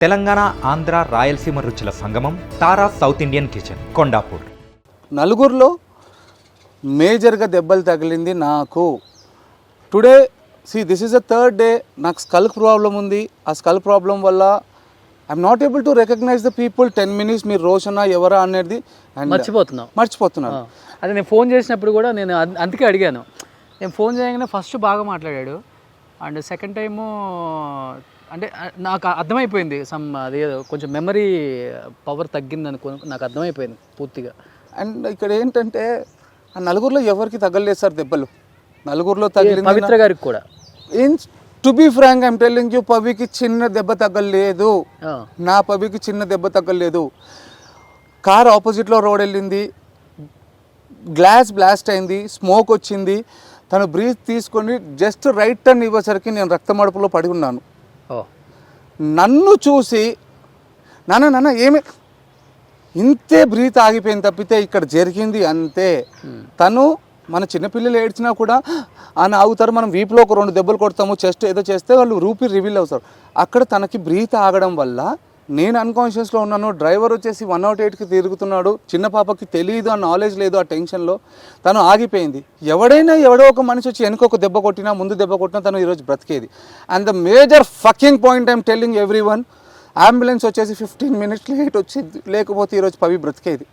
తెలంగాణ ఆంధ్ర రాయలసీమ రుచుల సంగమం Tara south Indian kitchen Kondapur. నలుగురిలో మేజర్గా దెబ్బలు తగిలింది నాకు. Today this is the third day. నాకు స్కల్ ప్రాబ్లం ఉంది. ఆ స్కల్ ప్రాబ్లం వల్ల I'm not able to recognize the people. 10 minutes మీరు రోషనా ఎవరా అనేది మర్చిపోతున్నాను. అదే నేను ఫోన్ చేసినప్పుడు కూడా నేను అందుకే అడిగాను. నేను ఫోన్ చేయగానే ఫస్ట్ బాగా మాట్లాడాడు, అండ్ సెకండ్ టైము అంటే నాకు అర్థమైపోయింది అది కొంచెం మెమరీ పవర్ తగ్గింది అనుకో, నాకు అర్థమైపోయింది పూర్తిగా. అండ్ ఇక్కడ ఏంటంటే ఆ నలుగురిలో ఎవరికి తగ్గలేదు సార్ దెబ్బలు. నలుగురిలో తగిలింది పవిత్ర గారికి కూడా. To be frank I'm telling you, పవికి చిన్న దెబ్బ తగ్గలేదు. నా పవికి చిన్న దెబ్బ తగ్గలేదు. కార్ ఆపోజిట్లో రోడ్ వెళ్ళింది, గ్లాస్ బ్లాస్ట్ అయింది, స్మోక్ వచ్చింది. తను బ్రీత్ తీసుకొని జస్ట్ రైట్ టర్న్ ఇవ్వేసరికి నేను రక్తమడుపులో పడి ఉన్నాను. నన్ను చూసి నాన్న ఏమి ఇంతే బ్రీత్ ఆగిపోయింది తప్పితే ఇక్కడ జరిగింది అంతే. తను మన చిన్నపిల్లలు ఏడ్చినా కూడా అని ఆగుతారు. మనం వీపులో ఒక 2 దెబ్బలు కొడతాము, చెస్ట్ ఏదో చేస్తే వాళ్ళు రూపీ రివీల్ అవుతారు. అక్కడ తనకి బ్రీత్ ఆగడం వల్ల నేను అన్కాన్షియస్లో ఉన్నాను. డ్రైవర్ వచ్చేసి 108కి తిరుగుతున్నాడు. చిన్న పాపకి తెలియదు, ఆ నాలెడ్జ్ లేదు, ఆ టెన్షన్లో తను ఆగిపోయింది. ఎవడో ఒక మనిషి వచ్చి వెనుక ఒక దెబ్బ కొట్టినా, ముందు దెబ్బ కొట్టినా తను ఈరోజు బ్రతికేది. And the major fucking point I'm telling everyone, ambulance వచ్చేసి 15 minutes లేట్ వచ్చింది. లేకపోతే ఈరోజు పవి బ్రతికేది.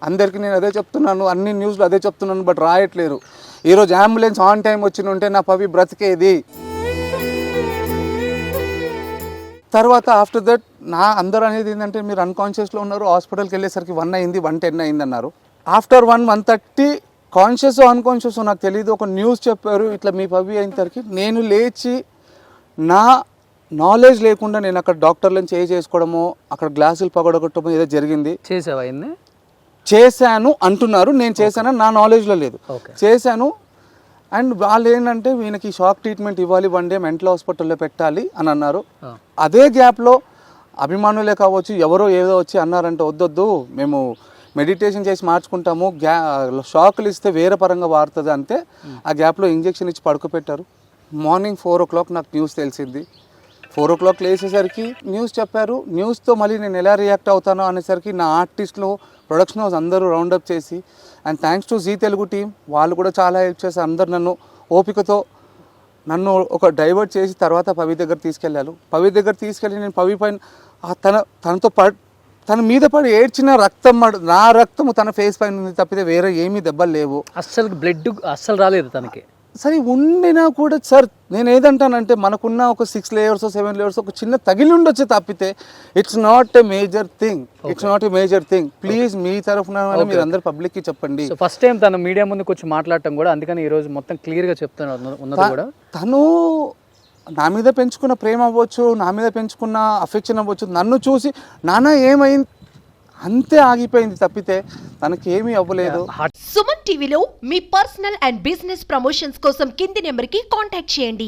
అందరికీ నేను అదే చెప్తున్నాను, అన్ని న్యూస్లో అదే చెప్తున్నాను, బట్ రాయట్లేరు. ఈరోజు అంబులెన్స్ ఆన్ టైం వచ్చి ఉంటే నా పవి బ్రతికేది. తర్వాత ఆఫ్టర్ దట్ అందరూ అనేది ఏంటంటే మీరు అన్కాన్షియస్లో ఉన్నారు, హాస్పిటల్కి వెళ్ళేసరికి 1 అయింది, 1:10 అయింది అన్నారు. ఆఫ్టర్ 1:30 కాన్షియస్ అన్కాన్షియస్ నాకు తెలియదు, ఒక న్యూస్ చెప్పారు ఇట్లా మీ పవి అయినసరికి నేను లేచి నా నాలెడ్జ్ లేకుండా నేను అక్కడ డాక్టర్లను చేసుకోవడము, అక్కడ గ్లాసులు పగడగొట్టడము ఏదో జరిగింది. చేశాను అంటున్నారు, నేను చేశానని నా నాలెడ్జ్లో లేదు. చేశాను. అండ్ వాళ్ళు ఏంటంటే వీళ్ళకి షాక్ ట్రీట్మెంట్ ఇవ్వాలి, 1 day మెంటల్ హాస్పిటల్లో పెట్టాలి అని అన్నారు. అదే గ్యాప్లో అభిమానులే కావచ్చు ఎవరో ఏదో వచ్చి అన్నారంటే వద్దొద్దు మేము మెడిటేషన్ చేసి మార్చుకుంటాము, షాకులు ఇస్తే వేరే పరంగా వాడుతుంది అంతే. ఆ గ్యాప్లో ఇంజెక్షన్ ఇచ్చి పడుకోపెట్టారు. మార్నింగ్ 4 o'clock నాకు న్యూస్ తెలిసింది. 4 o'clock లేచేసరికి న్యూస్ చెప్పారు. న్యూస్తో మళ్ళీ నేను ఎలా రియాక్ట్ అవుతానో అనేసరికి నా ఆర్టిస్టులు, ప్రొడక్షన్ హౌస్ అందరూ రౌండప్ చేసి, and thanks to Zee Telugu team, వాళ్ళు కూడా చాలా హెల్ప్ చేసి అందరు నన్ను ఓపికతో నన్ను ఒక డైవర్ట్ చేసి తర్వాత పవి దగ్గర తీసుకెళ్ళారు. పవి దగ్గర తీసుకెళ్ళి నేను పవి పైన తన మీద పడి ఏడ్చిన రక్తం, నా రక్తము తన ఫేస్ పైన ఉంది తప్పితే వేరే ఏమీ దెబ్బలు లేవు. అస్సలు బ్లడ్ అస్సలు రాలేదు తనకి. సరే ఉండినా కూడా సార్ నేను ఏదంటానంటే మనకున్న ఒక 6 layers 7 layers ఒక చిన్న తగిలి ఉండొచ్చు తప్పితే it's not a major thing. Please మీ తరఫున మీరు అందరు పబ్లిక్కి చెప్పండి. ఫస్ట్ టైం తను మీడియా ముందుకు వచ్చి మాట్లాడటం కూడా, అందుకని ఈరోజు మొత్తం క్లియర్గా చెప్తున్నారు. తను నా మీద పెంచుకున్న ప్రేమ అవ్వచ్చు, నా మీద పెంచుకున్న అఫెక్షన్ అవ్వచ్చు, నన్ను చూసి నాన్న ఏమైంది అంతే ఆగిపోయింది తప్పితే తనకి ఏమీ అవ్వలేదు. సుమన్ టీవీలో మీ పర్సనల్ అండ్ బిజినెస్ ప్రమోషన్స్ కోసం కింది నెంబర్కి కాంటాక్ట్ చేయండి.